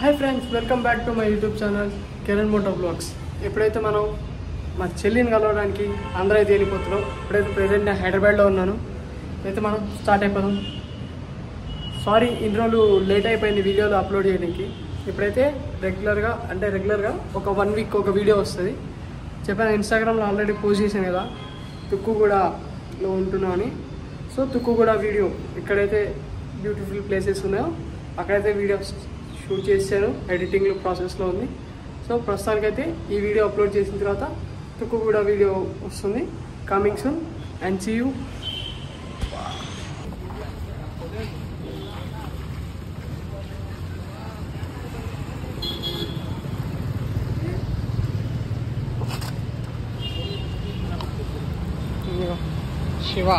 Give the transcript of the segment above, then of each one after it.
Hi friends, welcome back to my YouTube channel Kiran moto vlogs. ఎప్పుడైతే మనం మా చెల్లిని కలవడానికి ఆంధ్ర అయితే వెళ్ళిపోతున్నాం. ఇప్పుడైతే ప్రెజెంట్ నేను హైదరాబాద్లో ఉన్నాను. అయితే మనం స్టార్ట్ అయిపోదాం. సారీ, ఇన్ని రోజులు లేట్ అయిపోయింది వీడియోలు అప్లోడ్ చేయడానికి. ఇప్పుడైతే రెగ్యులర్గా ఒక 1 వీక్ ఒక వీడియో వస్తుంది. చెప్పాను, ఇన్స్టాగ్రామ్లో ఆల్రెడీ పోస్ట్ చేశాను కదా, తుక్కుగూడలో ఉంటున్నాను అని. సో తుక్కుగూడ వీడియో ఎక్కడైతే బ్యూటిఫుల్ ప్లేసెస్ ఉన్నాయో అక్కడైతే వీడియోస్ షూట్ చేశాను. ఎడిటింగ్ ప్రాసెస్లో ఉంది. సో ప్రస్తుతానికైతే ఈ వీడియో అప్లోడ్ చేసిన తర్వాత తుక్కుగూడ వీడియో వస్తుంది. Coming soon and see you. Shiva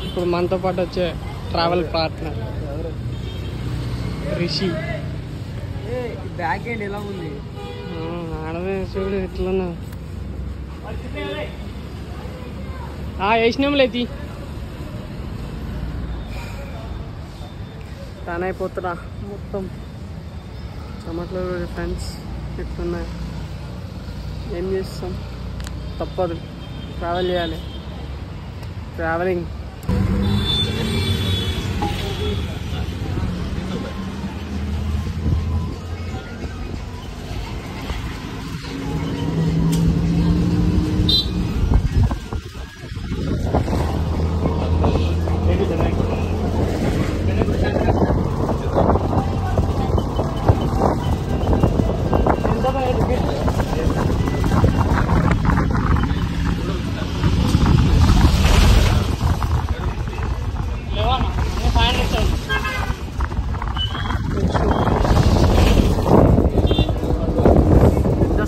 ఇప్పుడు మనతో పాటు వచ్చే travel partner Rishi. Back end ఎలా ఉంది? ఆడమే చూడు ఎట్లన్నా వేసినాం లేతి తానైపోతున్నా మొత్తం చెమట్లో ఫ్రెండ్స్ ఎట్లున్నాయి. ఏం చేస్తాం, తప్పదు, ట్రావెల్ చేయాలి. Traveling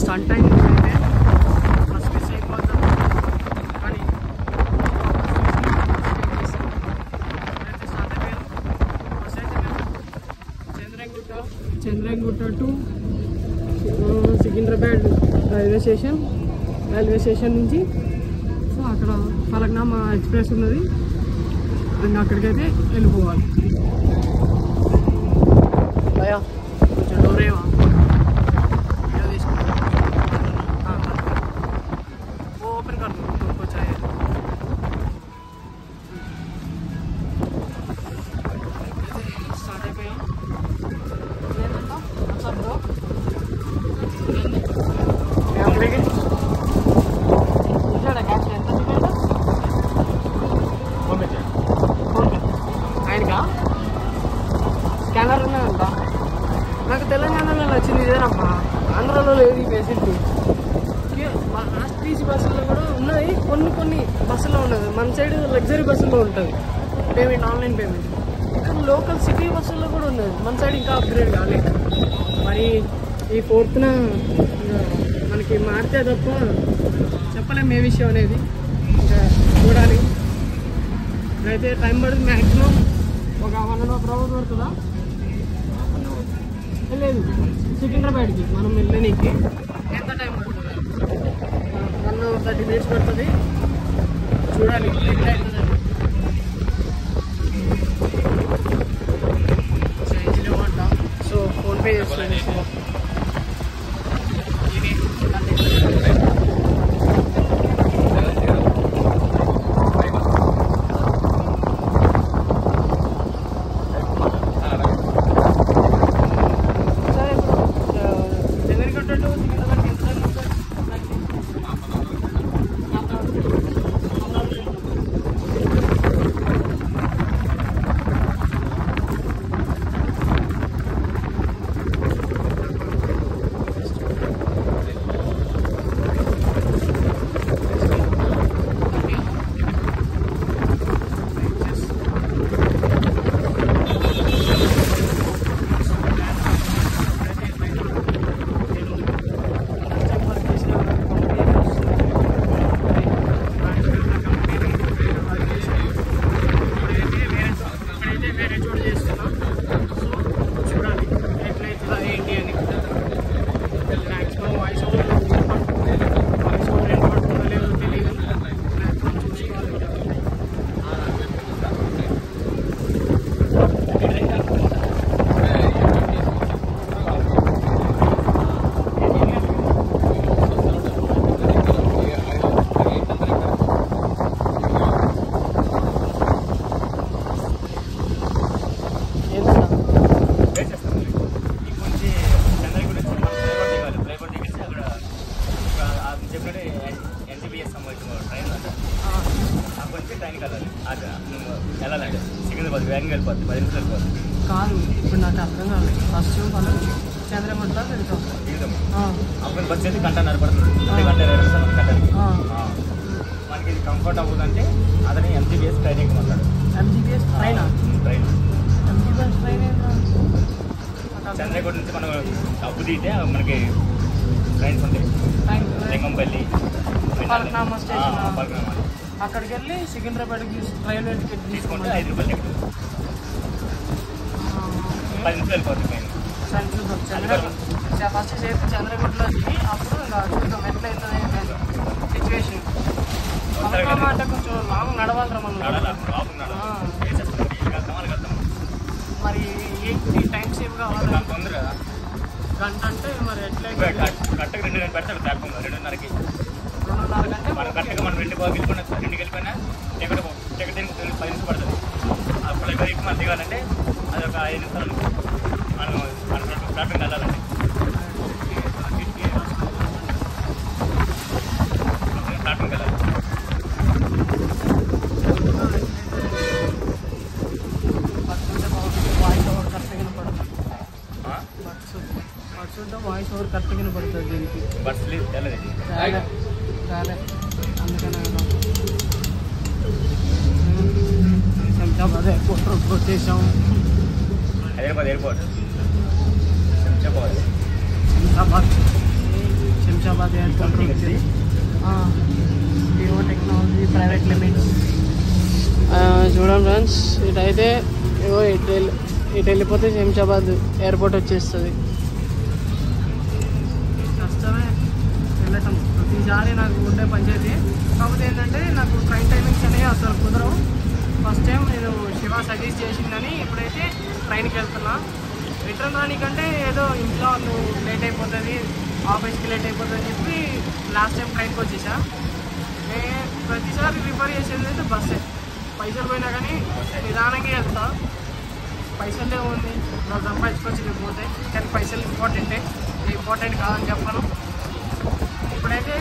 stunt time first miss అయిపోతాం. కానీ Chandrayangutta to Secunderabad railway station నుంచి సో అక్కడ ఫలక్నామా ఎక్స్ప్రెస్ ఉన్నది. ఇంకా అక్కడికైతే వెళ్ళిపోవాలి. భయా కొంచెం డోరేవా ओपन कर दो तो कुछ आए. स्टार्ट पे सब लोग हम लेके इधर कैश ఎంత చూడండి ఫోన్ పే ఆయనకా స్కానర్ ఉన్నదంట. నాకు తెలంగాణలో వచ్చింది ఇదేనమ్మా, ఆంధ్రాలో లేదు ఈ ఫెసిలిటీ. ఆర్టీసీ బస్సుల్లో కూడా ఉన్నాయి, కొన్ని బస్సుల్లో ఉండదు. మన సైడ్ లగ్జరీ బస్సుల్లో ఉంటుంది పేమెంట్, ఆన్లైన్ పేమెంట్. ఇక్కడ లోకల్ సిటీ బస్సుల్లో కూడా ఉన్నది. మన సైడ్ ఇంకా అప్గ్రేడ్ కాలేదు. మరి ఈ 4th మనకి మారితే తప్ప చెప్పలేము ఏ విషయం అనేది. ఇంకా చూడాలి. అయితే టైం పడుతుంది, మ్యాక్సిమం ఒక 1.5 hours పడుతుందా? లేదు, సికింద్రాబాద్కి మనం వెళ్ళడానికి ఎంత టైం పడుతుంది? 1-30 minutes పడుతుంది. చూడాలి ఎట్లా అవుతుందని. చేంజ్ లేవంట, సో ఫోన్పే చేస్తాను. అది వెళ్ళాలంటే సికింద్రాబాద్ వేగంగా వెళ్ళిపోద్ది 10 నిమిషాలు వెళ్ళిపోద్ది. కాదు ఇప్పుడు నాకు అర్థం కాదు. ఫస్ట్ మనం చంద్రమట్ల వెళ్తాం. అప్పుడు బస్ అయితే గంట నడపడుతుంది. గంట 20 నిమిషాలు గంటకి. మనకి ఇది కంఫర్ట్ అవ్వదంటే అతని MGBS ట్రైన్ ఎక్కమంటాడు. MGBS train MGBS train Chandraguda నుంచి మనం డబ్బు తీస్తే మనకి ట్రైన్స్ ఉంటాయి. లింగంపల్లి, పలకనామా స్టేషన్, పలకనామా అక్కడికి వెళ్ళి సికింద్రాబాద్కి రైల్వే టికెట్ తీసుకుంటే 5 రూపాయలు టికెట్. 10 నిమిషాలు వెళ్ళిపోతుంది ట్రైన్. ఫస్ట్ చేస్తే చంద్రగుడ్లో దిగి అప్పుడు ఇంకా ఎట్లయితుంది సిచ్యువేషన్. పలకనామా అంటే కొంచెం లాంగ్ నడవాలరా మనం. మరి ఈ టైం సేవ్ కావాలి. గంట అంటే మరి ఎట్లా కరెక్ట్గా 2 పెడతాడు ప్లాట్ఫామ్ 2:30కి. 2:30 గంట మనం కరెక్ట్గా మనం 2కి వెళ్ళిపోయినా టికెట్ 10 నిమిషాలు పడుతుంది. అప్పుడు ఎక్కడికి మనం దిగాలంటే అది ఒక 5 నిమిషాలు మనం ప్లాట్ఫామ్ వెళ్ళాలండి. ప్లాట్ఫామ్కి వెళ్ళాలి. వాయిస్ ఓవర్ కరెక్ట్గా పడుతుంది దీనికి. బస్సు వెళ్ళలేదు రాలే అందుకనే శంషాబాద్ ఎయిర్పోర్ట్ వచ్చేసాం. హైదరాబాద్ ఎయిర్పోర్ట్ శంషాబాద్ ఎయిర్పోర్ట్ వచ్చేసి వివో టెక్నాలజీ ప్రైవేట్ లిమిట్స్. చూడండి ఫ్రెండ్స్, ఇటైతే ఇటు వెళ్ళిపోతే శంషాబాద్ ఎయిర్పోర్ట్ వచ్చేస్తుంది. కష్టమే వెళ్ళటం ప్రతిసారి నాకు ఉండే పంచాయతీ. కాకపోతే ఏంటంటే నాకు ట్రైన్ టైమింగ్స్ అనేవి అసలు కుదరవు. ఫస్ట్ టైం నేను శివ సజెస్ట్ చేసిందని ఇప్పుడైతే ట్రైన్కి వెళ్తున్నా. రిటర్న్ రానికంటే ఏదో ఇంట్లో నువ్వు లేట్ అయిపోతుంది, ఆఫీస్కి లేట్ అయిపోతుంది అని చెప్పి లాస్ట్ టైం ట్రైన్కి వచ్చేసా. నేను ప్రతిసారి రిఫర్ చేసేది అయితే బస్సే. పైసలు పోయినా కానీ నిదానంగా వెళ్తా. పైసలే ఉంది నాకు సంపాదించుకొచ్చి పోతే, కానీ పైసలు ఇంపార్టెంటే. ఇంపార్టెంట్ కాదని చెప్పను. ఇప్పుడైతే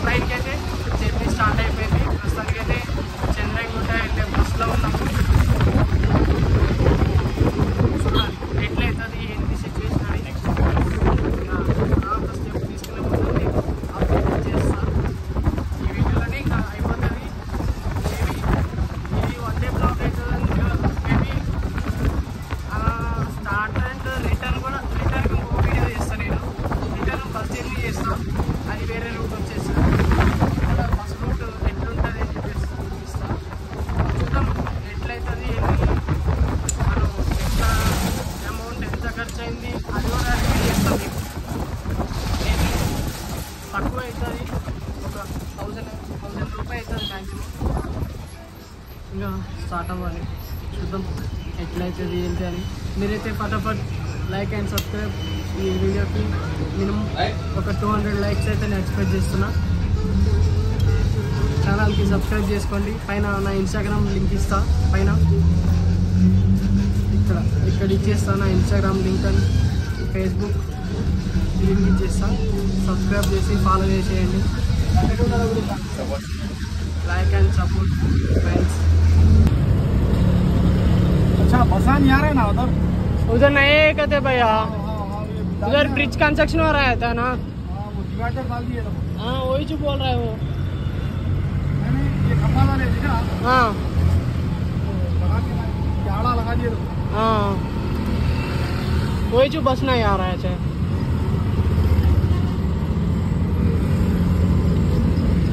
ట్రైన్కి అయితే జర్నీ స్టార్ట్ అయిపోయింది. ప్రస్తుతానికైతే చంద్రగుట్ట వెళ్ళే బస్సులో ఉన్నాము. చూడాలి ఎట్లయితుంది ఏంటి సిచ్యువేషన్ అని. నెక్స్ట్ స్టెప్ తీసుకునే ముందు అప్డేట్ చేస్తాను. ఈ వీడియోలోనే ఇంకా అయిపోతుంది. ఇది 1 డే బ్లాక్ అవుతుంది. మేబీ స్టార్ట్ అండ్ రిటర్న్ ఇంకో వీడియో చేస్తాను. నేను రిటర్న్ బస్ జర్నీ చేస్తాను. అది వేరే రూట్ వచ్చేసి బస్ రూట్ ఎట్లుంటుంది అని చెప్పేసి చూపిస్తాను. చూద్దాం ఎట్లయితుంది ఏంటి, మనం ఎంత అమౌంట్ ఎంత ఖర్చు అయింది అది కూడా రివీల్ చేస్తాం. మీకు తక్కువ అవుతుంది, ఒక 1000 రూపాయలు అవుతుంది మ్యాక్సిమం. ఇంకా స్టార్ట్ అవ్వాలి, చూద్దాం ఎట్లయితుంది ఏంటి అని. మీరైతే ఫటాఫట్ లైక్ అండ్ సబ్స్క్రైబ్. ఈ వీడియోకి మినిమం ఒక 200 లైక్స్ అయితే నేను ఎక్స్పెక్ట్ చేస్తున్నా. ఛానల్కి సబ్స్క్రైబ్ చేసుకోండి. పైన నా ఇన్స్టాగ్రామ్ లింక్ ఇస్తా. పైన ఇక్కడ ఇచ్చేస్తా నా ఇన్స్టాగ్రామ్ లింక్ అని. ఫేస్బుక్ లింక్ ఇచ్చేస్తా. సబ్స్క్రైబ్ చేసి ఫాలో చేసేయండి. Like and support friends. अच्छा बसा नहीं आ रहा है ना उधर? उधर नहीं कहते भैया, उधर ब्रिज कंस्ट्रक्शन हो रहा था ना। वो डिवाइडर डाल दिए तो। हाँ वही जो बोल रहा है वो। नहीं ये खंभा वाले दिखा। हाँ लगा के जाड़ा लगा दिए तो। हाँ वही जो बस नहीं आ रहा है चाहे।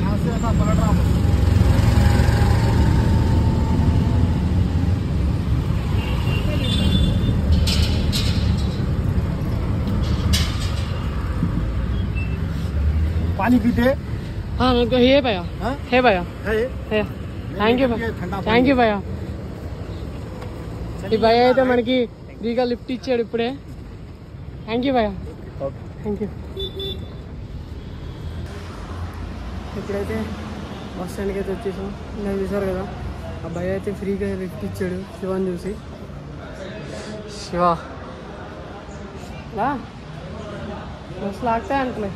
यहाँ से ऐसा पलट रहा हूँ। पानी पीते? हाँ है भैया, है भैया, है। थैंक यू भैया। ఈ భయ్య అయితే మనకి ఫ్రీగా లిఫ్ట్ ఇచ్చాడు ఇప్పుడే. థ్యాంక్ యూ భయ్య, థ్యాంక్ యూ. ఇప్పుడైతే బస్ స్టాండ్కి అయితే వచ్చేసాం. నేను చూసారు కదా ఆ భయ్య అయితే ఫ్రీగా లిఫ్ట్ ఇచ్చాడు శివాని చూసి. శివ బస్ లాగుతా అంటలే.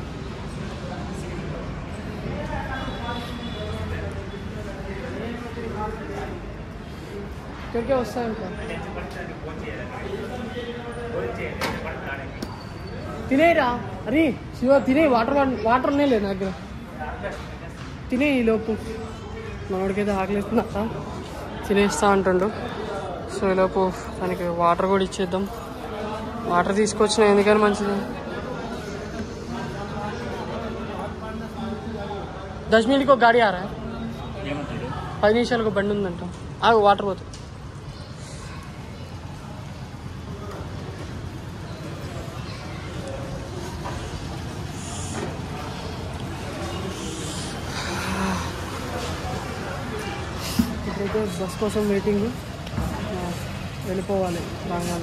ఇక్కడికే వస్తాయి ఇంకా. తినేరా అరే శివ తినే వాటర్ ఉన్నాయి లేదు నా దగ్గర. తినే ఈ లోపు మనోడికైతే ఆకలిస్తుందట, తినేస్తా అంటుండు. సో ఈలోపు దానికి వాటర్ కూడా ఇచ్చేద్దాం. వాటర్ తీసుకొచ్చిన ఎందుకని మంచిది. 10 मिनट को गाड़ी आ रहा है, 10 నిమిషాలకు బండి ఉందంట. ఆగు వాటర్ పోతుంది. ఇప్పుడైతే బస్ కోసం వెయిటింగ్, వెళ్ళిపోవాలి బాగా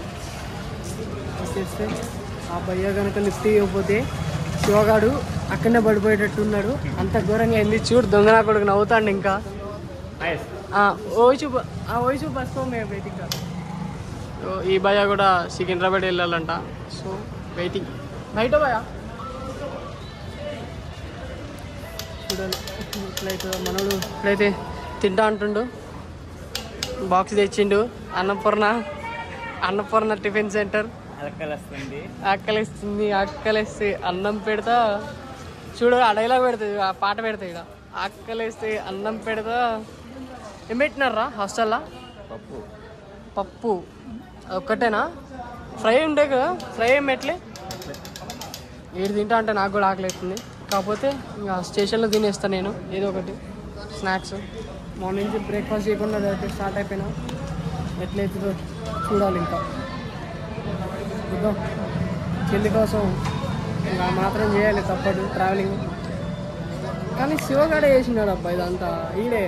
వచ్చేస్తే. ఆ భయ్య కనుక లిఫ్ట్ ఇవ్వకపోతే శివగాడు అక్కడనే పడిపోయేటట్టు ఉన్నాడు. అంత ఘోరంగా అయింది. చూడు దొంగనా కొడుకు నవ్వుతాండి ఇంకా. వయసు బస్కో మేము వెయిటింగ్. ఈ భయ్య కూడా సికింద్రాబాద్ వెళ్ళాలంట. సో వెయిటింగ్ బయట భయ్య చూడాలి ఇట్లయితే. మనోడు ఇప్పుడైతే తింటా అంటుండు. బాక్స్ తెచ్చిండు. Annapurna tiffin centre. ఆకలిస్తుంది అన్నం పెడతా. చూడు ఆ డైలాగ్ పెడుతుంది, ఆ పాట పెడతాయి. ఇక్కడ ఆకలిస్తే అన్నం పెడతా. ఏం పెట్టినారా హాస్టల్లో? పప్పు ఒక్కటేనా? ఫ్రై ఉండే కదా, ఫ్రై ఏం పెట్టలే. ఏడు తింటా అంటే నాకు కూడా ఆకలిస్తుంది. కాకపోతే ఇంకా స్టేషన్లో తినేస్తాను నేను ఏదో ఒకటి స్నాక్స్. మార్నింగ్ నుంచి బ్రేక్ఫాస్ట్ చేయకుండా డైరెక్ట్ స్టార్ట్ అయిపోయినా. ఎట్లయితుందో చూడాలి. ఇంకా చూద్దాం. చెల్లి కోసం ఇంకా మాత్రం చేయాలి, తప్పదు ట్రావెలింగ్. కానీ శివగాడే చేసినాడు అబ్బా ఇదంతా. ఈడే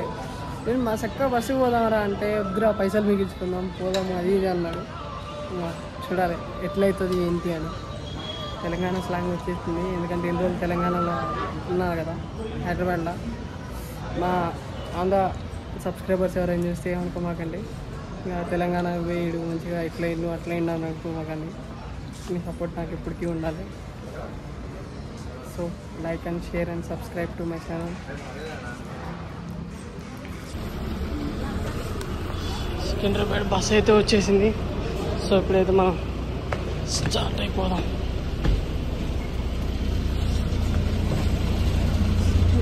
నేను మా చక్కగా బస్సుకు పోదామరా అంటే వద్దురా పైసలు మిగిల్చుకుందాం పోదాము అది ఇది అన్నాడు. చూడాలి ఎట్లయితుంది ఏంటి అని. తెలంగాణ స్లాంగ్ వచ్చేస్తుంది, ఎందుకంటే ఎన్ని రోజులు తెలంగాణలో ఉన్నారు కదా, హైదరాబాద్లో. మా ఆంధ్ర సబ్స్క్రైబర్స్ ఎవరైనా చూస్తే అనుకోమాకండి. ఇంకా తెలంగాణ వేయడు మంచిగా ఇట్లా ఇల్లు అట్లా ఇండు అని అనుకోమాకండి. మీ సపోర్ట్ నాకు ఇప్పటికీ ఉండాలి. So like and share and subscribe to my channel. Secunderabad bus అయితే వచ్చేసింది. సో ఇప్పుడైతే మనం స్టార్ట్ అయిపోదాం.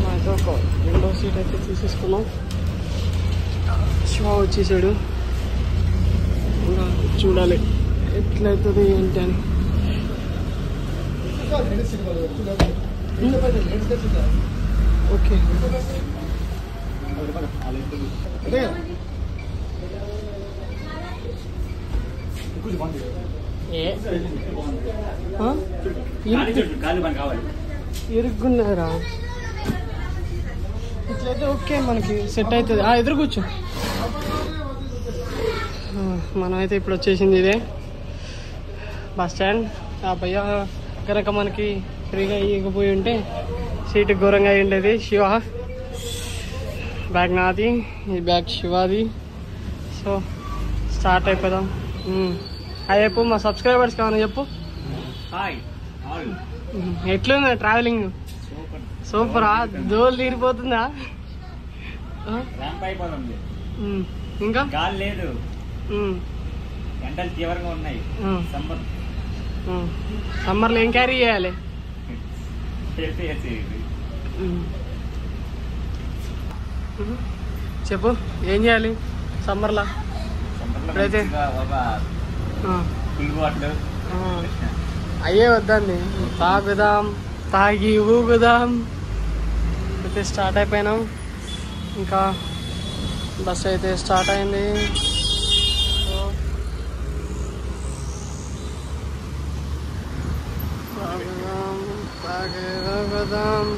మాకు ఒక విండో సీట్ అయితే తీసేసుకున్నాం. శివ వచ్చేసాడు. ఇంకా చూడాలి ఎట్లయితుంది ఏంటి అని. ఓకే ఇరుక్కున్నారా? ఇట్లయితే ఓకే మనకి సెట్ అవుతుంది. ఎదురు కూర్చో. మనమైతే ఇప్పుడు వచ్చేసింది ఇదే బస్ స్టాండ్. ఆ భయ్య కనుక మనకి ఫ్రీగా ఇవ్వకపోయి ఉంటే సీటు ఘోరంగా అయి ఉండేది. శివ బ్యాగ్ నాది, ఈ బ్యాగ్ శివాది. సో స్టార్ట్ అయిపోదాం. అది చెప్పు మా సబ్స్క్రైబర్స్ కావాలి చెప్పు. ఎట్లుంది ట్రావెలింగ్? సూపరా? దోలు తీరిపోతుందా? ఇంకా లేదు, ఎండలు తీవ్రంగా ఉన్నాయి. సమ్మర్లో ఏం క్యారీ చేయాలి? చెప్పు ఏం చేయాలి సమ్మర్లో? ఇప్పుడైతే అయ్యే వద్దండి, తాగుదాం, తాగి ఊగుదాం. అయితే స్టార్ట్ అయిపోయినాం. ఇంకా బస్ అయితే స్టార్ట్ అయింది. తాగుదాం, తాగి ఊగుదాం.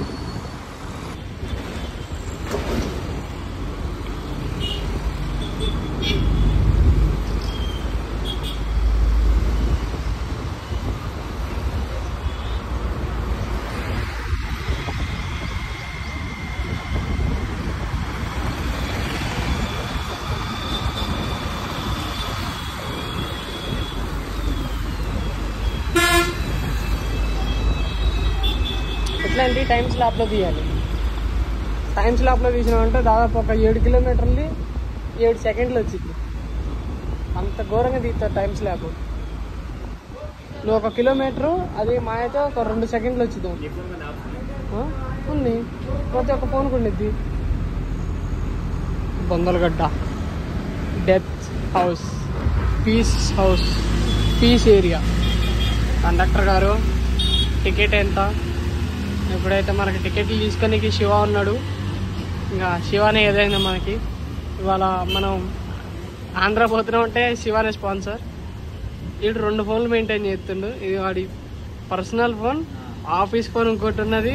ఎట్లాంటి టైం స్లాప్లో తీయాలి. టైం స్లాప్లో తీసినామంటే దాదాపు ఒక 7 కిలోమీటర్లు 7 సెకండ్లు వచ్చింది. అంత ఘోరంగా తీస్తారు టైం స్లాబ్. నువ్వు 1 కిలోమీటరు అది మా అయితే ఒక 2 సెకండ్లు వచ్చిద్దాం. ఉంది ప్రతి ఒక్క ఫోన్కి ఉండిద్ది. బొందలగడ్డ death house, peace area. Conductor గారు టికెట్ ఎంత? ఎప్పుడైతే మనకి టికెట్లు తీసుకొని శివ ఉన్నాడు, ఇంకా శివానే ఏదైనా మనకి. ఇవాళ మనం ఆంధ్ర పోతున్నాం అంటే శివానే స్పాన్సర్. వీడు 2 ఫోన్లు మెయింటైన్ చేస్తుండు. ఇది వాడి పర్సనల్ ఫోన్, ఆఫీస్ ఫోన్ ఇంకోటి ఉన్నది.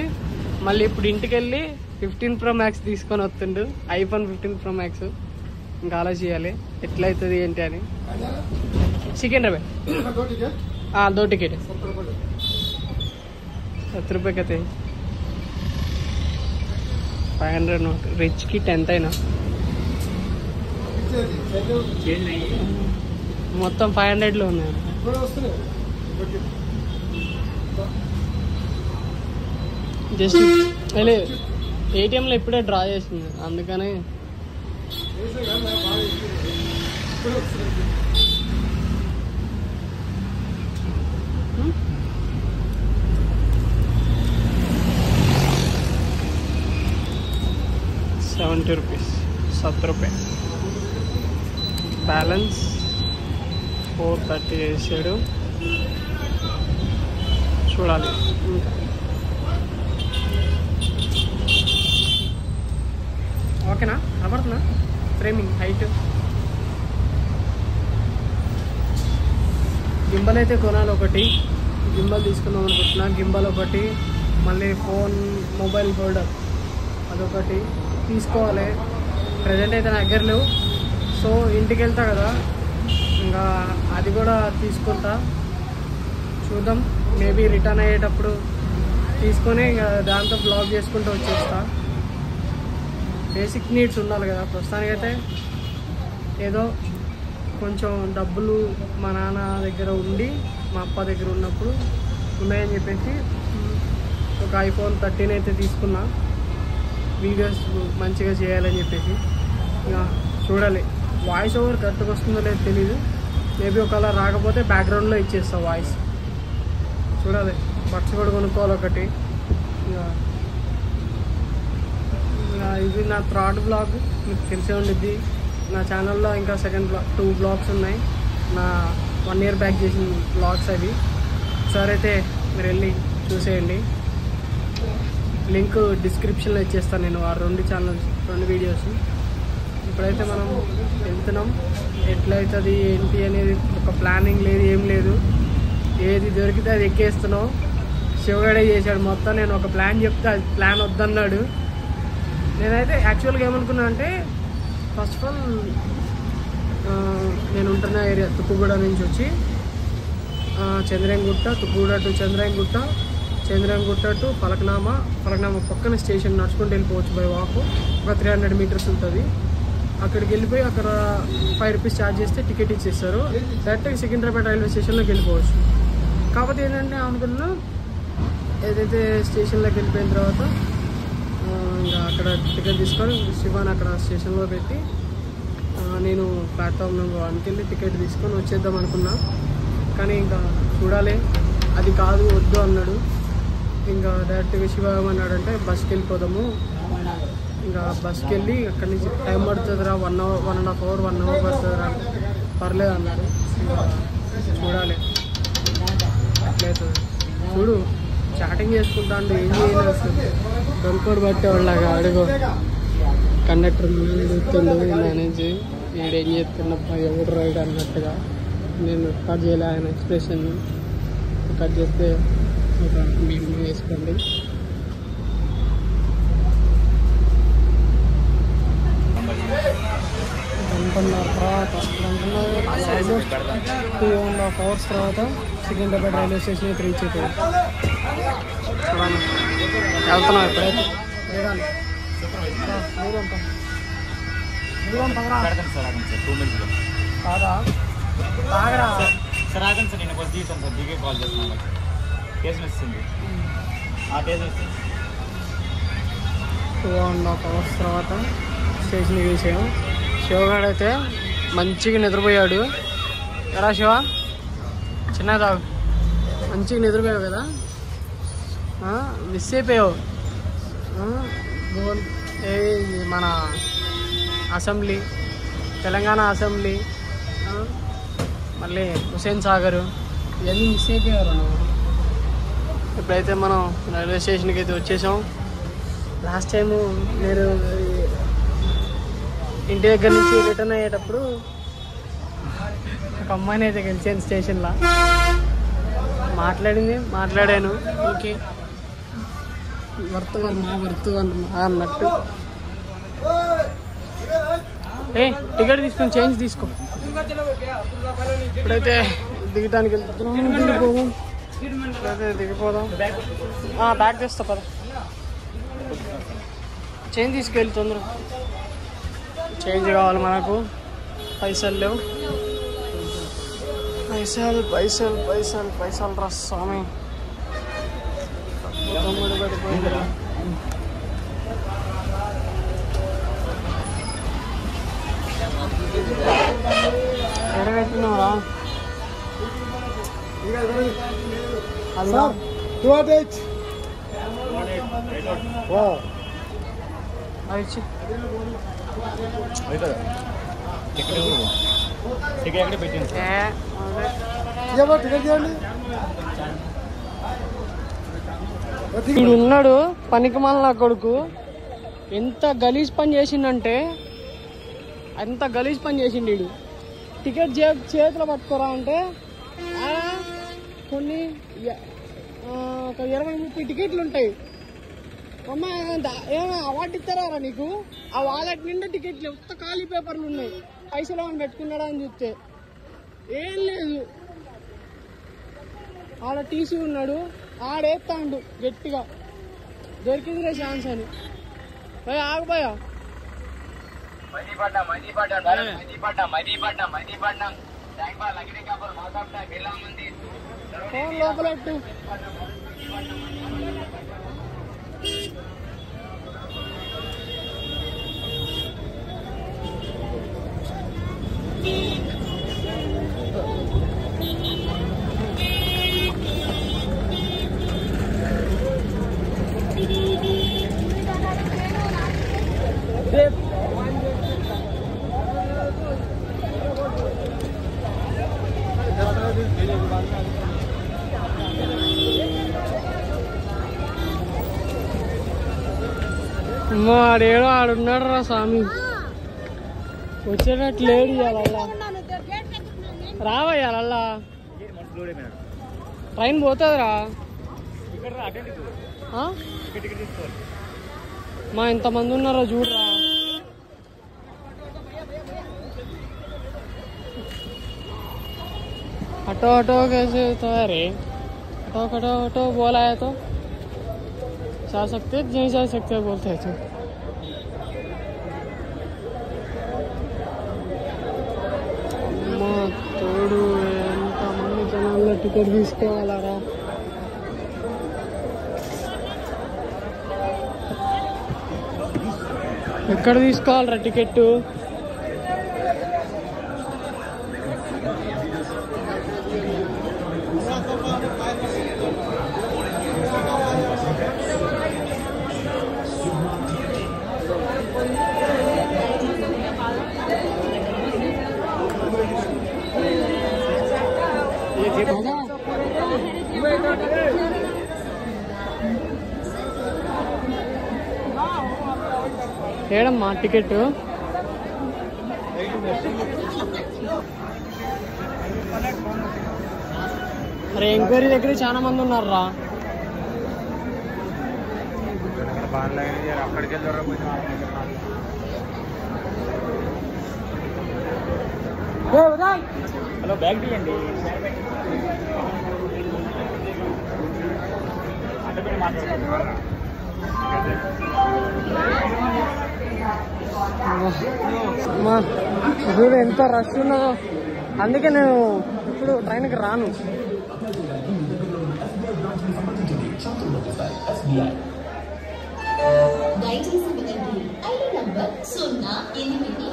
మళ్ళీ ఇప్పుడు ఇంటికి వెళ్ళి 15 Pro Max తీసుకొని వస్తుండు, iPhone 15 Pro Max. ఇంకా ఆలోచించాలి ఎట్లయితుంది ఏంటి అని. సికింద్రాబాద్ 2 टिकट 70 रुपये कहते 500 नोट. रिच की 10th అయినా మొత్తం 500లో ఉన్నాయి. జస్ట్ ఏటీఎంలో ఇప్పుడే డ్రా చేసింది అందుకని. ₹70 70 रुपये బ్యాలెన్స్ 430 వేసాడు. చూడాలి ఇంకా. ఓకేనా? కనబడుతున్నా ఫ్రేమింగ్ హైట్. గింబల్ అయితే కొనాలి ఒకటి. గింబల్ తీసుకుందాం అనుకుంటున్నా. గింబల్ ఒకటి, మళ్ళీ మొబైల్ హోల్డర్ అదొకటి తీసుకోవాలి. ప్రజెంట్ అయితే నా దగ్గర లేవు. సో ఇంటికి వెళ్తా కదా, ఇంకా అది కూడా తీసుకుంటా. చూద్దాం, మేబీ రిటర్న్ అయ్యేటప్పుడు తీసుకొని ఇంకా దాంతో బ్లాగ్ చేసుకుంటూ వచ్చేస్తా. బేసిక్ నీడ్స్ ఉండాలి కదా. ప్రస్తుతానికైతే ఏదో కొంచెం డబ్బులు మా నాన్న దగ్గర ఉండి మా అప్ప దగ్గర ఉన్నప్పుడు ఉన్నాయని చెప్పేసి ఒక iPhone 13 అయితే తీసుకున్నా, వీడియోస్ మంచిగా చేయాలని చెప్పేసి. ఇంకా చూడాలి వాయిస్ ఓవర్ కరెక్ట్గా వస్తుందో లేదో తెలీదు. మేబీ ఒకవేళ రాకపోతే బ్యాక్గ్రౌండ్లో ఇచ్చేస్తా వాయిస్. చూడాలి. బడ్స్ కూడా కొనుక్కోవాలి ఒకటి. ఇంకా ఇది నా 3rd బ్లాగ్, మీకు తెలిసే ఉండిద్ది. నా ఛానల్లో ఇంకా సెకండ్ బ్లాగ్ 2 బ్లాగ్స్ ఉన్నాయి, నా 1 year బ్యాక్ చేసిన బ్లాగ్స్ అవి. ఒకసారి అయితే మీరు వెళ్ళి చూసేయండి. లింక్ డిస్క్రిప్షన్లో ఇచ్చేస్తాను నేను ఆ 2 ఛానల్స్ 2 వీడియోస్. ఇప్పుడైతే మనం వెళ్తున్నాం. ఎట్లయితుంది ఏంటి అనేది ఒక ప్లానింగ్ లేదు, ఏం లేదు. ఏది దొరికితే అది ఎక్కేస్తున్నాం. శివగడే చేశాడు మొత్తం. నేను ఒక ప్లాన్ చెప్తే అది ప్లాన్ వద్దన్నాడు. నేనైతే యాక్చువల్గా ఏమనుకున్నా అంటే, ఫస్ట్ ఆఫ్ ఆల్ నేను ఉంటున్న ఏరియా తుక్కుగూడ నుంచి వచ్చి చంద్రాయణగుట్ట, తుక్కుగూడ టు చంద్రాయణగుట్ట, చంద్రాయణగుట్ట టు ఫలక్నామా పక్కన స్టేషన్ నడుచుకుంటూ వెళ్ళిపోవచ్చు బై వాక్. ఒక 300 meters ఉంటుంది. అక్కడికి వెళ్ళిపోయి అక్కడ ₹5 ఛార్జ్ చేస్తే టికెట్ ఇచ్చేస్తారు. డైరెక్ట్గా సికింద్రాబాద్ రైల్వే స్టేషన్లోకి వెళ్ళిపోవచ్చు. కాకపోతే ఏంటంటే అనుకున్నా, ఏదైతే స్టేషన్లోకి వెళ్ళిపోయిన తర్వాత ఇంకా అక్కడ టికెట్ తీసుకొని శివాన్ అక్కడ స్టేషన్లో పెట్టి నేను ప్లాట్ఫామ్ నెంబర్ 1కి వెళ్ళి టికెట్ తీసుకొని వచ్చేద్దాం అనుకున్నా. కానీ ఇంకా చూడాలి, అది కాదు వద్దు అన్నాడు. ఇంకా డైరెక్ట్గా శివ ఏమన్నాడంటే బస్కి వెళ్ళిపోదాము, ఇంకా బస్కి వెళ్ళి అక్కడి నుంచి టైం పడుతుందిరా 1 hour 1.5 hour 1 hour పడుతుందిరా, పర్లేదు అన్నాడు. ఇంకా చూడాలి ఎట్లయితుంది. చూడు చాటింగ్ చేసుకుంటా అంటే ఏం చేయలేదు. దొంకోడు పట్టేవాళ్ళగా అడుగు. కండక్టర్ చూస్తుండు నా నుంచి, వీడేం చేస్తున్నప్ప ఎవడు రైడ్ అన్నట్టుగా. నేను కట్ చేయలే ఆయన ఎక్స్ప్రెషన్. కట్ చేస్తే ఒక మీరు వేసుకోండి. తర్వాత 2.5 hours తర్వాత సికింద్రాబాద్ రైల్వే స్టేషన్ రీచ్ అవుతుంది. వెళ్తున్నాం ఇప్పుడైతే. టూ అండ్ హాఫ్ అవర్స్ తర్వాత స్టేషన్కి వేసాము. శివగాడు అయితే మంచిగా నిద్రపోయాడు. ఎరా శివ చిన్న తాగు మంచిగా నిద్రపోయావు కదా మిస్ అయిపోయావు గోల్ మన అసెంబ్లీ తెలంగాణ అసెంబ్లీ మళ్ళీ హుసేన్ సాగర్ ఇవన్నీ మిస్ అయిపోయారు నువ్వు. ఇప్పుడైతే మనం రైల్వే స్టేషన్కి అయితే వచ్చేసాం. లాస్ట్ టైము నేను ఇంటి దగ్గర నుంచి రిటర్న్ అయ్యేటప్పుడు ఒక అమ్మాయిని అయితే కలిసాను స్టేషన్లో. మాట్లాడాను ఓకే వర్త్ అన్నట్టు. టికెట్ తీసుకొని చేంజ్ తీసుకో. ఇప్పుడైతే దిగటానికి వెళ్తున్నాం. ఇప్పుడైతే దిగిపోదాం. బ్యాగ్ తెస్తా పద. చేంజ్ తీసుకెళ్ళి తొందర. చేంజ్ కావాలి మనకు. పైసలు లేవు. పైసలు రా స్వామి. తమ్ముడు పడిపోయిందిరా. ఎడబెట్టినావురా ఉన్నాడు పనికిమాల నా కొడుకు. ఎంత గలీజ్ పని చేసిండంటే అంత గలీజ్ పని చేసిండు వీడు. టికెట్ చేతిలో పట్టుకోరా అంటే కొన్ని ఒక 20-30 టికెట్లు ఉంటాయి. అమ్మ ఏమైనా అవార్డు ఇస్తారా నీకు? ఆ వాలెట్ నిండా టికెట్లు ఎంత ఖాళీ పేపర్లు ఉన్నాయి. పైసలు ఏమైనా పెట్టుకున్నాడా అని చూస్తే ఏం లేదు. ఆడ టీసీ ఉన్నాడు, ఆడేస్తాడు గట్టిగా. దొరికిందిరే ఛాన్స్ అని. భయ ఆగబోయా ఫోన్ లోపలెట్టు. ఆడేడో ఆడున్నాడు రా స్వామి. వచ్చేటట్టు లేడు ఇవాళ. రావయ్యాలల్లా ట్రైన్ పోతుందిరా. మా ఎంతమంది ఉన్నారో చూడరా. ऑटो कैसे तो है रे? ऑटो बोला है तो जा सकते नहीं जा सकते बोलते हैं तो తోడు ఎంతమంది జనాల్లో టికెట్ తీసుకోవాలరా. ఎక్కడ తీసుకోవాలరా టికెట్? ఏడమ్మా టికెట్? అరే ఎంక్వైరీ దగ్గర చాలా మంది ఉన్నారా. హలో బ్యాగ్ తీయండి. చూడు ఎంత రష్ ఉన్నదో. అందుకే నేను ఇప్పుడు ట్రైన్కి రాను. Sunnah, ini lo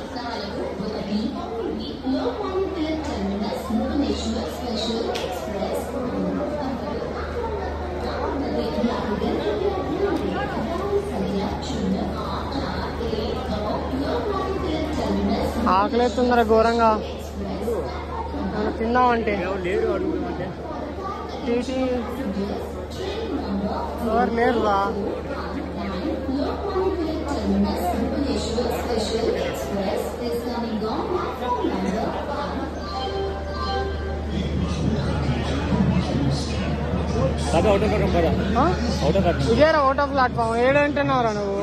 ఆకలేస్తుందిరా ఘోరంగా తిందామంటే లేరు అడుగుతామంటే టీటీ ఎవరు లేరురా. ఇదేరా ఓటో ప్లాట్ఫామ్ ఏడంటున్నావురా నువ్వు?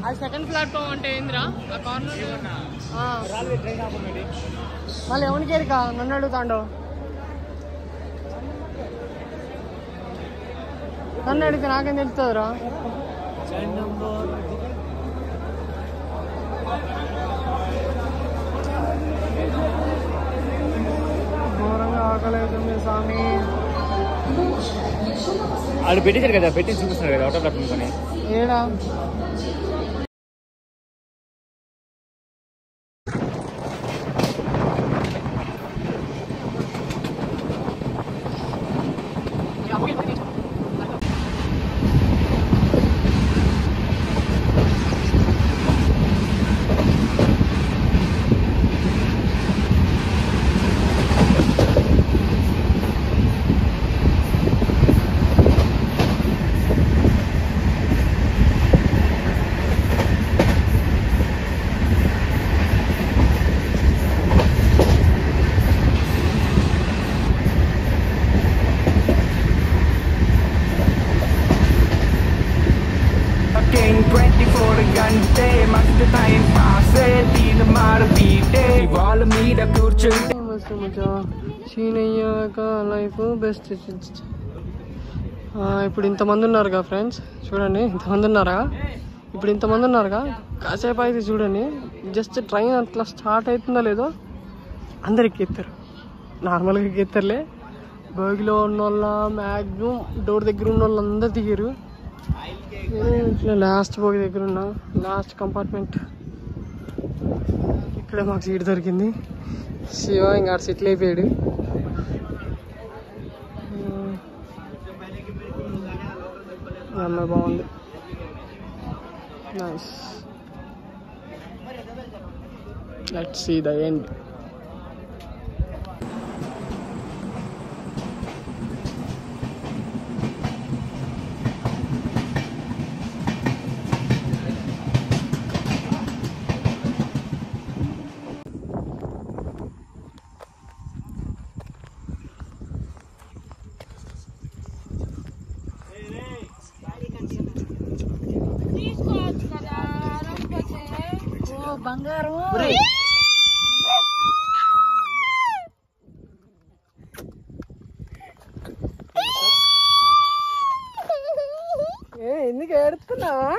అది సెకండ్ ప్లాట్ఫామ్ అంటే ఏందిరా ఆ కార్నర్? మళ్ళీ ఎవరికి ఎరికా నన్ను అడుగుతాండు? నన్ను అడిగితే నాకేం తెలుస్తుందిరా? ఘోరంగా ఆకలేతుంది స్వామి. వాళ్ళు పెట్టేశారు కదా, పెట్టి చూపిస్తున్నారు కదా ఆటో ప్లాట్ఫామ్ కొని. ఏడా లైఫ్ బెస్ట్. ఇప్పుడు ఇంతమంది ఉన్నారుగా ఫ్రెండ్స్, చూడండి ఇంతమంది ఉన్నారా? ఇప్పుడు ఇంతమంది ఉన్నారుగా, కాసేపు అయితే చూడండి జస్ట్ ట్రైన్ అట్లా స్టార్ట్ అవుతుందో లేదో అందరు ఎక్కేస్తారు. నార్మల్గా ఎక్కేస్తారులే, బోగిలో ఉన్న వాళ్ళ మ్యాక్సిమం డోర్ దగ్గర ఉన్న వాళ్ళు అందరు దిగారు. ఇట్లా లాస్ట్ బోగి దగ్గర ఉన్నా, లాస్ట్ కంపార్ట్మెంట్ ఇక్కడే మాకు సీట్ దొరికింది. శివ ఇంకా సెటిల్ అయిపోయాడు. అమ్మాయి బాగుంది, nice. Let's see the end. బంగారం ఎందుకు ఏడుస్తున్నావా?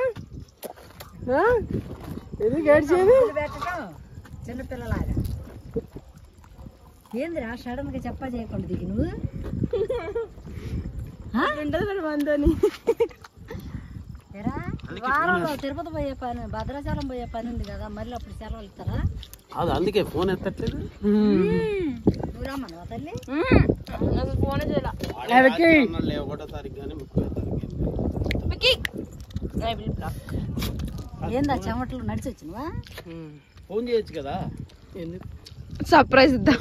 ఎందుకు ఏడ్చేది? చిన్నపిల్లలాగా ఏందిరా సడన్ గా చెప్పా చేయకుండా దిగి నువ్వు వారంలో తిరుపతి పోయే పని, భద్రాచలం పోయే పని ఉంది కదా, మళ్ళీ అప్పుడు సెలవులు ఇస్తారా? అందుకే ఫోన్ ఎత్తట్లేదు. నువ్వు రమ్మను తల్లి, ఫోన్ చేయాలి. 1వ తారీఖు కానీ 30వ తారీఖు ఏందా చెమటలు నడిచి వచ్చినవా? ఫోన్ చేయొచ్చు కదా. సర్ప్రైజ్ ఇద్దాం.